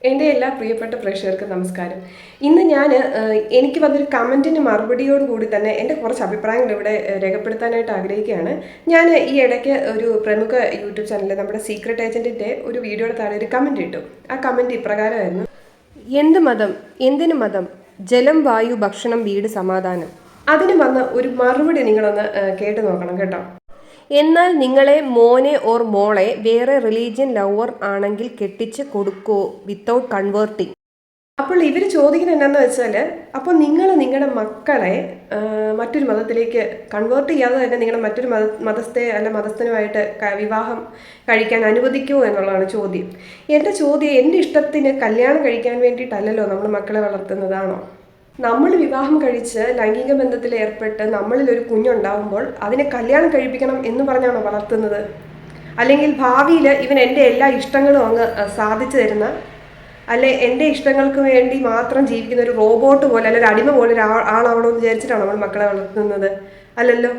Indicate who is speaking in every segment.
Speaker 1: എൻ്റെ എല്ലാ പ്രിയപ്പെട്ട പ്രേക്ഷകർക്ക് നമസ്കാരം. ഇന്ന് ഞാൻ എനിക്ക് വന്നൊരു കമൻറ്റിന് മറുപടിയോട് കൂടി തന്നെ എൻ്റെ കുറച്ച് അഭിപ്രായങ്ങൾ ഇവിടെ രേഖപ്പെടുത്താനായിട്ട് ആഗ്രഹിക്കുകയാണ്. ഞാൻ ഈ ഇടയ്ക്ക് ഒരു പ്രമുഖ യൂട്യൂബ് ചാനലിൽ നമ്മുടെ സീക്രട്ട് ഏജൻറ്റിൻ്റെ ഒരു വീഡിയോയുടെ താഴെ ഒരു കമൻറ്റ് ഇട്ടു. ആ കമൻറ്റ് ഇപ്രകാരമായിരുന്നു: എന്ത് മതം, എന്തിനു മതം, ജലം, വായു, ഭക്ഷണം, വീട്, സമാധാനം. അതിന് വന്ന ഒരു മറുപടി നിങ്ങളൊന്ന് കേട്ട് നോക്കണം കേട്ടോ. എന്നാൽ നിങ്ങളെ മോനെ ഓർ മോളെ വേറെ റിലീജിയൻ ലവർ ആണെങ്കിൽ കെട്ടിച്ച് കൊടുക്കോ വിത്തൗട്ട് കൺവേർട്ടിങ്. അപ്പോൾ ഇവർ ചോദിക്കുന്നത് എന്താണെന്ന് വെച്ചാൽ, അപ്പോൾ നിങ്ങൾ നിങ്ങളുടെ മക്കളെ മറ്റൊരു മതത്തിലേക്ക് കൺവേർട്ട് ചെയ്യാതെ തന്നെ നിങ്ങളുടെ മറ്റൊരു മതസ്ഥയെ അല്ല മതസ്ഥനുമായിട്ട് വിവാഹം കഴിക്കാൻ അനുവദിക്കുമോ എന്നുള്ളതാണ് ചോദ്യം. എൻ്റെ ചോദ്യം, എൻ്റെ ഇഷ്ടത്തിന് കല്യാണം കഴിക്കാൻ വേണ്ടിയിട്ടല്ലല്ലോ നമ്മൾ മക്കളെ വളർത്തുന്നതാണോ? നമ്മൾ വിവാഹം കഴിച്ച് ലൈംഗിക ബന്ധത്തിൽ ഏർപ്പെട്ട് നമ്മളിൽ ഒരു കുഞ്ഞുണ്ടാവുമ്പോൾ അതിനെ കല്യാണം കഴിപ്പിക്കണം എന്ന് പറഞ്ഞാണോ വളർത്തുന്നത്? അല്ലെങ്കിൽ ഭാവിയിൽ ഇവൻ എൻ്റെ എല്ലാ ഇഷ്ടങ്ങളും അങ്ങ് സാധിച്ചു തരുന്ന, അല്ലെ എൻ്റെ ഇഷ്ടങ്ങൾക്ക് വേണ്ടി മാത്രം ജീവിക്കുന്ന ഒരു റോബോട്ട് പോലെ അല്ലെ ഒരു അടിമ പോലെ ആളാവണമെന്ന് വിചാരിച്ചിട്ടാണ് നമ്മൾ മക്കളെ വളർത്തുന്നത്? അല്ലല്ലോ.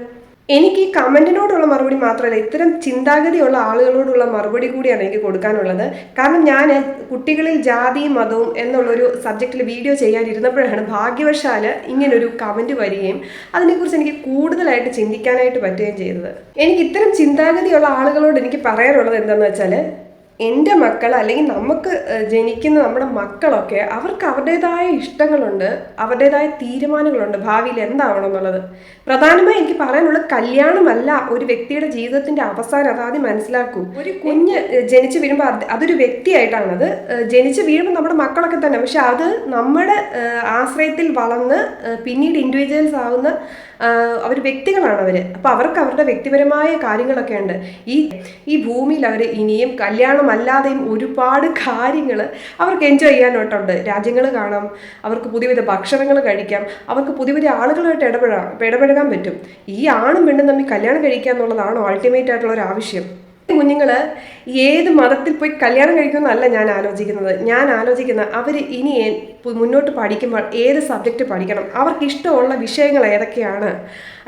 Speaker 1: എനിക്ക് ഈ കമൻറ്റിനോടുള്ള മറുപടി മാത്രമല്ല, ഇത്തരം ചിന്താഗതിയുള്ള ആളുകളോടുള്ള മറുപടി കൂടിയാണ് എനിക്ക് കൊടുക്കാനുള്ളത്. കാരണം ഞാൻ കുട്ടികളിൽ ജാതിയും മതവും എന്നുള്ളൊരു സബ്ജക്റ്റിൽ വീഡിയോ ചെയ്യാനിരുന്നപ്പോഴാണ് ഭാഗ്യവശാൽ ഇങ്ങനൊരു കമൻറ്റ് വരികയും അതിനെക്കുറിച്ച് എനിക്ക് കൂടുതലായിട്ട് ചിന്തിക്കാനായിട്ട് പറ്റുകയും ചെയ്തത്. എനിക്ക് ഇത്തരം ചിന്താഗതിയുള്ള ആളുകളോട് എനിക്ക് പറയാനുള്ളത് എന്താണെന്ന് വെച്ചാൽ, എൻ്റെ മക്കൾ അല്ലെങ്കിൽ നമുക്ക് ജനിക്കുന്ന നമ്മുടെ മക്കളൊക്കെ അവർക്ക് അവരുടേതായ ഇഷ്ടങ്ങളുണ്ട്, അവരുടേതായ തീരുമാനങ്ങളുണ്ട് ഭാവിയിൽ എന്താവണം എന്നുള്ളത്. പ്രധാനമായി എനിക്ക് പറയാനുള്ളത്, കല്യാണമല്ല ഒരു വ്യക്തിയുടെ ജീവിതത്തിൻ്റെ അവസാനം. അതാദ്യം മനസ്സിലാക്കൂ. ഒരു കുഞ്ഞ് ജനിച്ച് വീഴുമ്പോൾ അതൊരു വ്യക്തിയായിട്ടാണ്. അത് ജനിച്ച് വീഴുമ്പോൾ നമ്മുടെ മക്കളൊക്കെ തന്നെ, പക്ഷെ അത് നമ്മുടെ ആശ്രയത്തിൽ വളർന്ന് പിന്നീട് ഇൻഡിവിജ്വൽസ് ആവുന്ന അവർ വ്യക്തികളാണ് അവർ. അപ്പോൾ അവർക്ക് അവരുടെ വ്യക്തിപരമായ കാര്യങ്ങളൊക്കെ ഉണ്ട്. ഈ ഭൂമിയിൽ അവർ ഇനിയും കല്യാണമല്ലാതെയും ഒരുപാട് കാര്യങ്ങൾ അവർക്ക് എൻജോയ് ചെയ്യാനായിട്ടുണ്ട്. രാജ്യങ്ങൾ കാണാം, അവർക്ക് പുതിയ പുതിയ ഭക്ഷണങ്ങൾ കഴിക്കാം, അവർക്ക് പുതിയ പുതിയ ആളുകളായിട്ട് ഇടപഴകാൻ പറ്റും. ഈ ആണും പെണ്ണും തമ്മിൽ കല്യാണം കഴിക്കുക എന്നുള്ളതാണോ അൾട്ടിമേറ്റ് ആയിട്ടുള്ള ഒരു ആവശ്യം? കുഞ്ഞുങ്ങൾ ഏത് മതത്തിൽ പോയി കല്യാണം കഴിക്കുമെന്നല്ല ഞാൻ ആലോചിക്കുന്ന അവർ ഇനി മുന്നോട്ട് പഠിക്കുമ്പോൾ ഏത് സബ്ജക്റ്റ് പഠിക്കണം, അവർക്ക് ഇഷ്ടമുള്ള വിഷയങ്ങൾ ഏതൊക്കെയാണ്,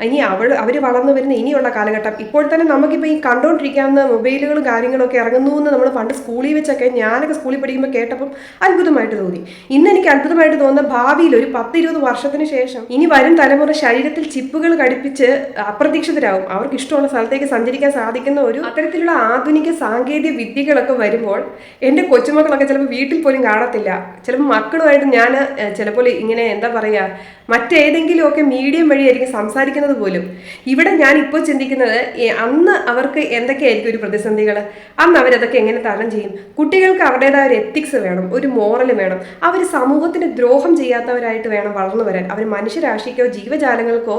Speaker 1: ഇനി അവർ വളർന്നു വരുന്ന ഇനിയുള്ള കാലഘട്ടം. ഇപ്പോൾ തന്നെ നമുക്കിപ്പോൾ ഈ കണ്ടുകൊണ്ടിരിക്കാവുന്ന മൊബൈലുകളും കാര്യങ്ങളൊക്കെ ഇറങ്ങുന്നു എന്ന് നമ്മൾ പണ്ട് സ്കൂളിൽ വെച്ചൊക്കെ, ഞാനൊക്കെ സ്കൂളിൽ പഠിക്കുമ്പോൾ കേട്ടപ്പം അത്ഭുതമായിട്ട് തോന്നി. ഇന്ന് എനിക്ക് അത്ഭുതമായിട്ട് തോന്നുന്ന, ഭാവിയിൽ ഒരു 10-20 വർഷത്തിന് ശേഷം ഇനി വരും തലമുറ ശരീരത്തിൽ ചിപ്പുകൾ ഘടിപ്പിച്ച് അപ്രതീക്ഷിതരാകും. അവർക്ക് ഇഷ്ടമുള്ള സ്ഥലത്തേക്ക് സഞ്ചരിക്കാൻ സാധിക്കുന്ന ഒരു അത്തരത്തിലുള്ള ആധുനിക സാങ്കേതിക വിദ്യകളൊക്കെ വരുമ്പോൾ എൻ്റെ കൊച്ചുമക്കളൊക്കെ ചിലപ്പോൾ വീട്ടിൽ പോലും കാണത്തില്ല. ചിലപ്പോൾ മക്കളുമായിട്ട് ഞാൻ ചിലപ്പോൾ ഇങ്ങനെ എന്താ പറയുക, മറ്റേതെങ്കിലുമൊക്കെ മീഡിയം വഴിയായിരിക്കും സംസാരിക്കുന്നത് പോലും. ഇവിടെ ഞാൻ ഇപ്പോൾ ചിന്തിക്കുന്നത്, അന്ന് അവർക്ക് എന്തൊക്കെയായിരിക്കും ഒരു പ്രതിസന്ധികൾ, അന്ന് അവരതൊക്കെ എങ്ങനെ തരണം ചെയ്യും? കുട്ടികൾക്ക് അവരുടേതായ ഒരു എത്തിക്സ് വേണം, ഒരു മോറൽ വേണം. അവർ സമൂഹത്തിന് ദ്രോഹം ചെയ്യാത്തവരായിട്ട് വേണം വളർന്നു വരാൻ. അവർ മനുഷ്യരാശിക്കോ ജീവജാലങ്ങൾക്കോ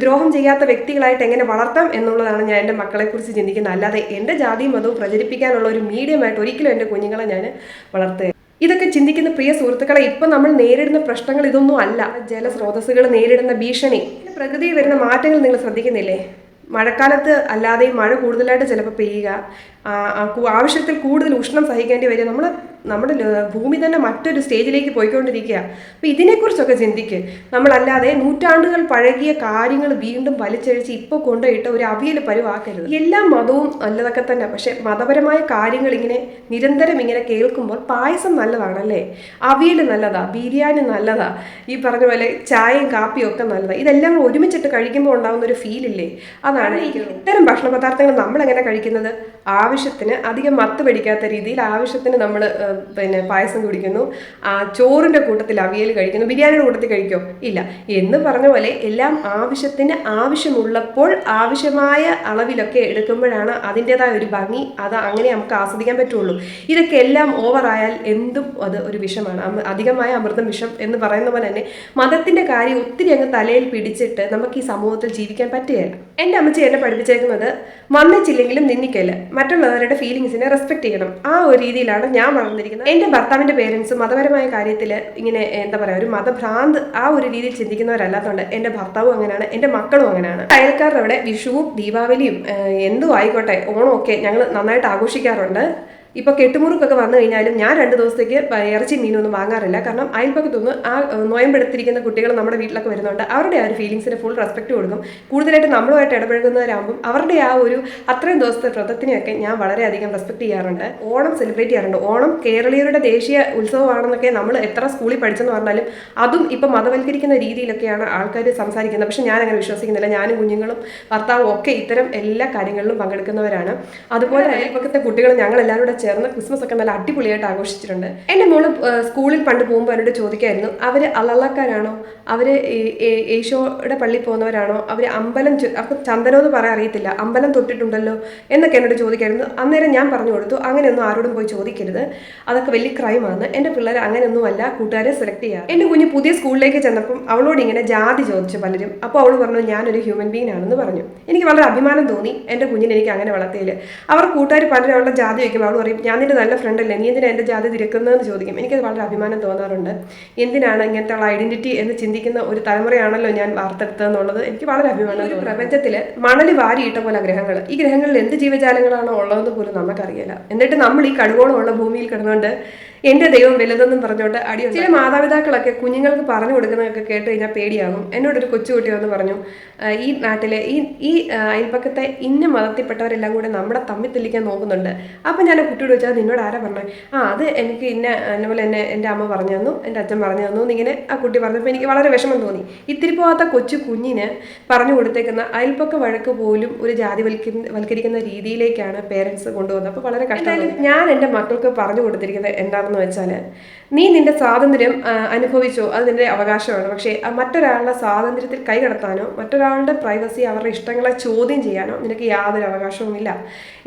Speaker 1: ദ്രോഹം ചെയ്യാത്ത വ്യക്തികളായിട്ട് എങ്ങനെ വളർത്താം എന്നുള്ളതാണ് ഞാൻ എൻ്റെ മക്കളെക്കുറിച്ച് ചിന്തിക്കുന്നത്. അല്ലാതെ എൻ്റെ ജാതിയും മതവും പ്രചരിപ്പിക്കാനുള്ള ഒരു മീഡിയമായിട്ട് ഒരിക്കലും എൻ്റെ കുഞ്ഞുങ്ങളെ ഞാൻ വളർത്തുക. ഇതൊക്കെ ചിന്തിക്കുന്ന പ്രിയ സുഹൃത്തുക്കളെ, ഇപ്പം നമ്മൾ നേരിടുന്ന പ്രശ്നങ്ങൾ ഇതൊന്നും അല്ല. ജലസ്രോതസ്സുകൾ നേരിടുന്ന ഭീഷണി, പ്രകൃതിയിൽ വരുന്ന മാറ്റങ്ങൾ നിങ്ങൾ ശ്രദ്ധിക്കുന്നില്ലേ? മഴക്കാലത്ത് അല്ലാതെയും മഴ കൂടുതലായിട്ട് ചിലപ്പോൾ പെയ്യുക, ആവശ്യത്തിൽ കൂടുതൽ ഉഷ്ണം സഹിക്കേണ്ടി വരിക, നമ്മുടെ ഭൂമി തന്നെ മറ്റൊരു സ്റ്റേജിലേക്ക് പോയിക്കൊണ്ടിരിക്കുക. അപ്പോൾ ഇതിനെക്കുറിച്ചൊക്കെ ചിന്തിക്ക്. നമ്മളല്ലാതെ നൂറ്റാണ്ടുകൾ പഴകിയ കാര്യങ്ങൾ വീണ്ടും വലിച്ചഴിച്ച് ഇപ്പോൾ കൊണ്ടുപോയിട്ട് ഒരു അവിയൽ പരുവാക്കരുത്. എല്ലാ മതവും നല്ലതൊക്കെ തന്നെ, പക്ഷെ മതപരമായ കാര്യങ്ങൾ ഇങ്ങനെ നിരന്തരം ഇങ്ങനെ കേൾക്കുമ്പോൾ, പായസം നല്ലതാണല്ലേ, അവിയൽ നല്ലതാ, ബിരിയാണി നല്ലതാ, ഈ പറഞ്ഞ പോലെ ചായയും കാപ്പിയും ഒക്കെ നല്ലതാ, ഇതെല്ലാം ഒരുമിച്ചിട്ട് കഴിക്കുമ്പോൾ ഉണ്ടാകുന്ന ഒരു ഫീലില്ലേ, അതാണ്. ഇത്തരം ഭക്ഷണ പദാർത്ഥങ്ങൾ നമ്മളെങ്ങനെ കഴിക്കുന്നത്? ആവശ്യത്തിന്, അധികം മത്ത് പിടിക്കാത്ത രീതിയിൽ ആവശ്യത്തിന് നമ്മൾ പായസം കുടിക്കുന്നു, ചോറിൻ്റെ കൂട്ടത്തിൽ അവിയൽ കഴിക്കുന്നു, ബിരിയാണിയുടെ കൂട്ടത്തിൽ കഴിക്കോ? ഇല്ല. എന്ന് പറഞ്ഞ പോലെ എല്ലാം ആവശ്യത്തിന് ആവശ്യമുള്ളപ്പോൾ ആവശ്യമായ അളവിലൊക്കെ എടുക്കുമ്പോഴാണ് അതിൻ്റെതായ ഒരു ഭംഗി, അത് അങ്ങനെ നമുക്ക് ആസ്വദിക്കാൻ പറ്റുള്ളൂ. ഇതൊക്കെ എല്ലാം ഓവറായാൽ എന്തും അത് ഒരു വിഷമാണ്. അധികമായ അമൃതം വിഷം എന്ന് പറയുന്ന പോലെ തന്നെ മതത്തിൻ്റെ കാര്യം ഒത്തിരി അങ്ങ് തലയിൽ പിടിച്ചിട്ട് നമുക്ക് ഈ സമൂഹത്തിൽ ജീവിക്കാൻ പറ്റുകയില്ല. എൻ്റെ അമ്മച്ചി എന്നെ പഠിപ്പിച്ചേക്കുന്നത്, വന്നിച്ചില്ലെങ്കിലും നിന്നിക്കല്ല, മറ്റുള്ളവരുടെ ഫീലിങ്സിനെ റെസ്പെക്ട് ചെയ്യണം. ആ ഒരു രീതിയിലാണ് ഞാൻ വളർന്നിരിക്കുന്നത്. എൻ്റെ ഭർത്താവിൻ്റെ പേരൻസ് മതപരമായ കാര്യത്തിൽ ഇങ്ങനെ എന്താ പറയുക, ഒരു മതഭ്രാന്ത് ആ ഒരു രീതിയിൽ ചിന്തിക്കുന്നവരല്ലാത്തതുകൊണ്ട് എൻ്റെ ഭർത്താവും അങ്ങനെയാണ്, എൻ്റെ മക്കളും അങ്ങനെയാണ്. അയൽക്കാരുടെ അവിടെ വിഷുവും ദീപാവലിയും എന്തും ആയിക്കോട്ടെ, ഓണമൊക്കെ ഞങ്ങൾ നന്നായിട്ട് ആഘോഷിക്കാറുണ്ട്. ഇപ്പോൾ കെട്ടുമുറുക്കൊക്കെ വന്നു കഴിഞ്ഞാലും ഞാൻ 2 ദിവസത്തേക്ക് ഇറച്ചി മീനൊന്നും വാങ്ങാറില്ല. കാരണം അയൽപ്പക്കത്തൊന്ന് ആ നോയമ്പെടുത്തിരിക്കുന്ന കുട്ടികൾ നമ്മുടെ വീട്ടിലൊക്കെ വരുന്നുണ്ട്. അവരുടെ ആ ഒരു ഫീലിങ്സിന് ഫുൾ റെസ്പെക്ട് കൊടുക്കും. കൂടുതലായിട്ട് നമ്മളുമായിട്ട് ഇടപഴകുന്നവരാകുമ്പം അവരുടെ ആ ഒരു അത്രയും ദിവസത്തെ വ്രതത്തിനെയൊക്കെ ഞാൻ വളരെയധികം റെസ്പെക്ട് ചെയ്യാറുണ്ട്. ഓണം സെലിബ്രേറ്റ് ചെയ്യാറുണ്ട്. ഓണം കേരളീയരുടെ ദേശീയ ഉത്സവമാണെന്നൊക്കെ നമ്മൾ എത്ര സ്കൂളിൽ പഠിച്ചെന്ന് പറഞ്ഞാലും അതും ഇപ്പം മതവൽക്കരിക്കുന്ന രീതിയിലൊക്കെയാണ് ആൾക്കാർ സംസാരിക്കുന്നത്. പക്ഷെ ഞാൻ അങ്ങനെ വിശ്വസിക്കുന്നില്ല. ഞാനും കുഞ്ഞുങ്ങളും ഭർത്താവും ഒക്കെ ഇത്തരം എല്ലാ കാര്യങ്ങളിലും പങ്കെടുക്കുന്നവരാണ്. അതുപോലെ അയൽപ്പക്കത്തെ കുട്ടികൾ ഞങ്ങളെല്ലാവരും കൂടെ ചേർന്ന് ക്രിസ്മസ് ഒക്കെ നല്ല അടിപൊളിയായിട്ട് ആഘോഷിച്ചിട്ടുണ്ട്. എൻ്റെ മോള് സ്കൂളിൽ പണ്ട് പോകുമ്പോൾ എന്നോട് ചോദിക്കായിരുന്നു, അവർ അള്ളക്കാരാണോ, അവർ യേശോയുടെ പള്ളിയിൽ പോകുന്നവരാണോ, അവർ അമ്പലം അവർക്ക് ചന്ദനം എന്ന് പറയാൻ അറിയത്തില്ല, അമ്പലം തൊട്ടിട്ടുണ്ടല്ലോ എന്നൊക്കെ എന്നോട് ചോദിക്കായിരുന്നു. അന്നേരം ഞാൻ പറഞ്ഞു കൊടുത്തു, അങ്ങനെയൊന്നും ആരോടും പോയി ചോദിക്കരുത്, അതൊക്കെ വലിയ ക്രൈമാണ്. എൻ്റെ പിള്ളേർ അങ്ങനെയൊന്നും അല്ല കൂട്ടുകാരെ സെലക്ട് ചെയ്യാറ്. എൻ്റെ കുഞ്ഞ് പുതിയ സ്കൂളിലേക്ക് ചെന്നപ്പം അവളോട് ഇങ്ങനെ ജാതി ചോദിച്ചു പലരും. അപ്പോൾ അവൾ പറഞ്ഞു ഞാനൊരു ഹ്യൂമൻ ബീങ് ആണെന്ന് പറഞ്ഞു. എനിക്ക് വളരെ അഭിമാനം തോന്നി എൻ്റെ കുഞ്ഞിനെ എനിക്ക് അങ്ങനെ വളർത്തിയില്ല. അവർ കൂട്ടുകാർ പലരും അവളുടെ ജാതി വയ്ക്കുമ്പോൾ അവൾ പറയും ഞാൻ നിന്റെ നല്ല ഫ്രണ്ടല്ലേ, നീ എന്തിനാ എൻ്റെ ജാതി തിരക്കുന്നതെന്ന് ചോദിക്കും. എനിക്കത് വളരെ അഭിമാനം തോന്നാറുണ്ട്. എന്തിനാണ് ഇങ്ങനത്തെ ഉള്ള ഐഡന്റിറ്റി എന്ന് ചിന്തിക്കുന്ന ഒരു തലമുറയാണല്ലോ ഞാൻ വാർത്തെടുത്തതെന്നുള്ളത് എനിക്ക് വളരെ അഭിമാനം. ഒരു പ്രപഞ്ചത്തിൽ മണൽ വാരിയിട്ട പോലെ ഗ്രഹങ്ങൾ, ഈ ഗ്രഹങ്ങളിൽ എന്ത് ജീവജാലങ്ങളാണോ ഉള്ളതെന്ന് പോലും നമുക്കറിയില്ല. എന്നിട്ട് നമ്മൾ ഈ കടുവോളമുള്ള ഭൂമിയിൽ കിടന്നുകൊണ്ട് എൻ്റെ ദൈവം വലുതെന്നും പറഞ്ഞുകൊണ്ട് അടിയുണ്ട്. ചില മാതാപിതാക്കളൊക്കെ കുഞ്ഞുങ്ങൾക്ക് പറഞ്ഞു കൊടുക്കുന്നതൊക്കെ കേട്ട് കഴിഞ്ഞാൽ പേടിയാകും. എന്നോടൊരു കൊച്ചുകുട്ടി വന്ന് പറഞ്ഞു, ഈ നാട്ടിലെ ഈ അയൽപ്പക്കത്തെ ഇന്ന മതത്തിൽപ്പെട്ടവരെല്ലാം കൂടെ നമ്മളെ തമ്മിൽ തെല്ലിക്കാൻ നോക്കുന്നുണ്ട്. അപ്പം ഞാൻ കുട്ടിയോട് ചോദിച്ചാൽ നിന്നോട് ആരാ പറഞ്ഞത്? അത് എനിക്ക് എന്നെപ്പോലെ എന്നെ എൻ്റെ അമ്മ പറഞ്ഞു തന്നു, എൻ്റെ അച്ഛൻ പറഞ്ഞു തന്നു എന്നിങ്ങനെ ആ കുട്ടി പറഞ്ഞപ്പോൾ എനിക്ക് വളരെ വിഷമം തോന്നി. ഇത്തിരി പോകാത്ത കൊച്ചു കുഞ്ഞിന് പറഞ്ഞു കൊടുത്തേക്കുന്ന അയൽപ്പക്ക വഴക്ക് പോലും ഒരു ജാതി വൽക്കരിക്കുന്ന രീതിയിലേക്കാണ് പേരൻസ് കൊണ്ടുപോകുന്നത്. അപ്പോൾ വളരെ കഷ്ടം. ഞാൻ എൻ്റെ മക്കൾക്ക് പറഞ്ഞു കൊടുത്തിരിക്കുന്നത് എന്താണെന്ന് വെച്ചാൽ, നീ നിന്റെ സ്വാതന്ത്ര്യം അനുഭവിച്ചോ, അത് നിന്റെ അവകാശമാണ്. പക്ഷേ മറ്റൊരാളുടെ സ്വാതന്ത്ര്യത്തിൽ കൈകടത്താനോ മറ്റൊരാളുടെ പ്രൈവസി അവരുടെ ഇഷ്ടങ്ങളെ ചോദ്യം ചെയ്യാനോ നിനക്ക് യാതൊരു അവകാശവുമില്ല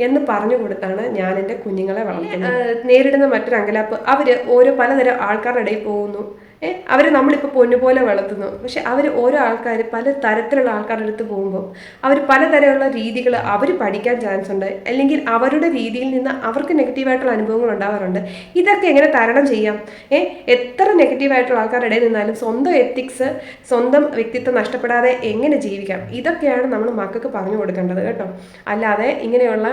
Speaker 1: എന്ന് പറഞ്ഞു കൊടുത്താണ് ഞാൻ എൻ്റെ കുഞ്ഞുങ്ങളെ വളർത്തുന്നത്. നേരിടുന്ന മറ്റൊരു അങ്കലാപ്പ്, അവർ ഓരോ പലതരം ആൾക്കാരുടെ ഇടയിൽ പോകുന്നു. അവർ നമ്മളിപ്പോൾ പൊന്നുപോലെ വളർത്തുന്നു. പക്ഷെ അവർ ഓരോ ആൾക്കാർ പല തരത്തിലുള്ള ആൾക്കാരുടെ അടുത്ത് പോകുമ്പോൾ അവർ പലതരമുള്ള രീതികൾ അവർ പഠിക്കാൻ ചാൻസ് ഉണ്ട്. അല്ലെങ്കിൽ അവരുടെ രീതിയിൽ നിന്ന് അവർക്ക് നെഗറ്റീവായിട്ടുള്ള അനുഭവങ്ങൾ ഉണ്ടാവാറുണ്ട്. ഇതൊക്കെ എങ്ങനെ തരണം ചെയ്യാം? എത്ര നെഗറ്റീവായിട്ടുള്ള ആൾക്കാരുടെ ഇടയിൽ നിന്നാലും സ്വന്തം എത്തിക്സ്, സ്വന്തം വ്യക്തിത്വം നഷ്ടപ്പെടാതെ എങ്ങനെ ജീവിക്കാം, ഇതൊക്കെയാണ് നമ്മൾ മക്കൾക്ക് പറഞ്ഞു കൊടുക്കേണ്ടത് കേട്ടോ. അല്ലാതെ ഇങ്ങനെയുള്ള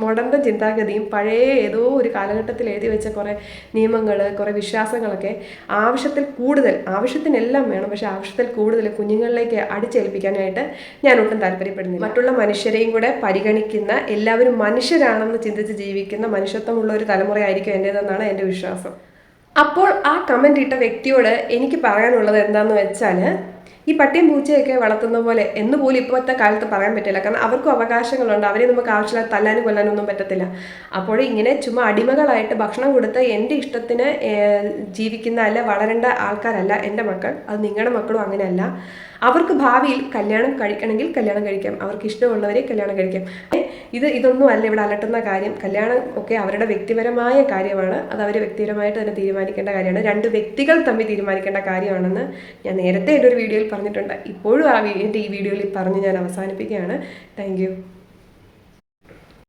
Speaker 1: മോഡേൺ ചിന്താഗതിയും പഴയ ഏതോ ഒരു കാലഘട്ടത്തിൽ എഴുതി വെച്ച കുറേ നിയമങ്ങൾ, കുറേ വിശ്വാസങ്ങളൊക്കെ ആവശ്യത്തിനെല്ലാം വേണം, പക്ഷെ ആവശ്യത്തിൽ കൂടുതൽ കുഞ്ഞുങ്ങളിലേക്ക് അടിച്ചേൽപ്പിക്കാനായിട്ട് ഞാൻ ഒട്ടും താല്പര്യപ്പെടുന്നില്ല. മറ്റുള്ള മനുഷ്യരെയും കൂടെ പരിഗണിക്കുന്ന, എല്ലാവരും മനുഷ്യരാണെന്ന് ചിന്തിച്ച് ജീവിക്കുന്ന മനുഷ്യത്വമുള്ള ഒരു തലമുറയായിരിക്കും എൻ്റേതെന്നാണ് എൻ്റെ വിശ്വാസം. അപ്പോൾ ആ കമൻ്റ് ഇട്ട വ്യക്തിയോട് എനിക്ക് പറയാനുള്ളത് എന്താണെന്ന് വെച്ചാൽ, ഈ പട്ടിയും പൂച്ചയൊക്കെ വളർത്തുന്ന പോലെ എന്ന് പോലും ഇപ്പോഴത്തെ കാലത്ത് പറയാൻ പറ്റില്ല. കാരണം അവർക്കും അവകാശങ്ങളുണ്ട്. അവരെ നമുക്ക് ആവശ്യമില്ല തല്ലാനും കൊല്ലാനും ഒന്നും പറ്റത്തില്ല. അപ്പോൾ ഇങ്ങനെ ചുമ്മാ അടിമകളായിട്ട് ഭക്ഷണം കൊടുത്ത് എൻ്റെ ഇഷ്ടത്തിന് ജീവിക്കുന്ന അല്ല വളരേണ്ട ആൾക്കാരല്ല എൻ്റെ മക്കൾ. അത് നിങ്ങളുടെ മക്കളും അങ്ങനെയല്ല. അവർക്ക് ഭാവിയിൽ കല്യാണം കഴിക്കണമെങ്കിൽ കല്യാണം കഴിക്കാം, അവർക്ക് ഇഷ്ടമുള്ളവരെ കല്യാണം കഴിക്കാം. ഇതൊന്നും അല്ല ഇവിടെ അലട്ടുന്ന കാര്യം. കല്യാണം ഒക്കെ അവരുടെ വ്യക്തിപരമായ കാര്യമാണ്. അത് അവർ വ്യക്തിപരമായിട്ട് തന്നെ തീരുമാനിക്കേണ്ട കാര്യമാണ്. 2 വ്യക്തികൾ തമ്മിൽ തീരുമാനിക്കേണ്ട കാര്യമാണെന്ന് ഞാൻ നേരത്തെ എൻ്റെ ഒരു വീഡിയോയിൽ പറഞ്ഞിട്ടുണ്ട്. ഇപ്പോഴും എൻ്റെ ഈ വീഡിയോയിൽ പറഞ്ഞ് ഞാൻ അവസാനിപ്പിക്കുകയാണ്. Thank you.